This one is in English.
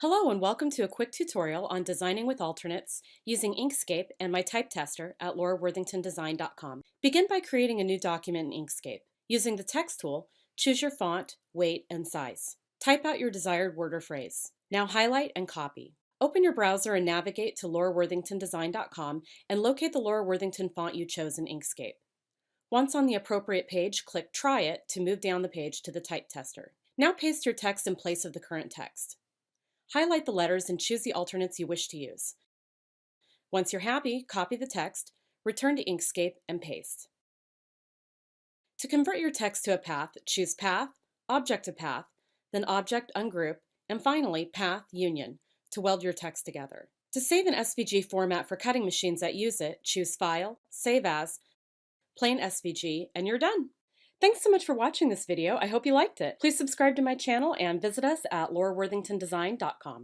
Hello and welcome to a quick tutorial on designing with alternates using Inkscape and my type tester at lauraworthingtondesign.com. Begin by creating a new document in Inkscape. Using the text tool, choose your font, weight, and size. Type out your desired word or phrase. Now highlight and copy. Open your browser and navigate to lauraworthingtondesign.com and locate the Laura Worthington font you chose in Inkscape. Once on the appropriate page, click Try It to move down the page to the type tester. Now paste your text in place of the current text. Highlight the letters and choose the alternates you wish to use. Once you're happy, copy the text, return to Inkscape, and paste. To convert your text to a path, choose Path, Object to Path, then Object Ungroup, and finally Path Union to weld your text together. To save an SVG format for cutting machines that use it, choose File, Save As, Plain SVG, and you're done. Thanks so much for watching this video. I hope you liked it. Please subscribe to my channel and visit us at lauraworthingtondesign.com.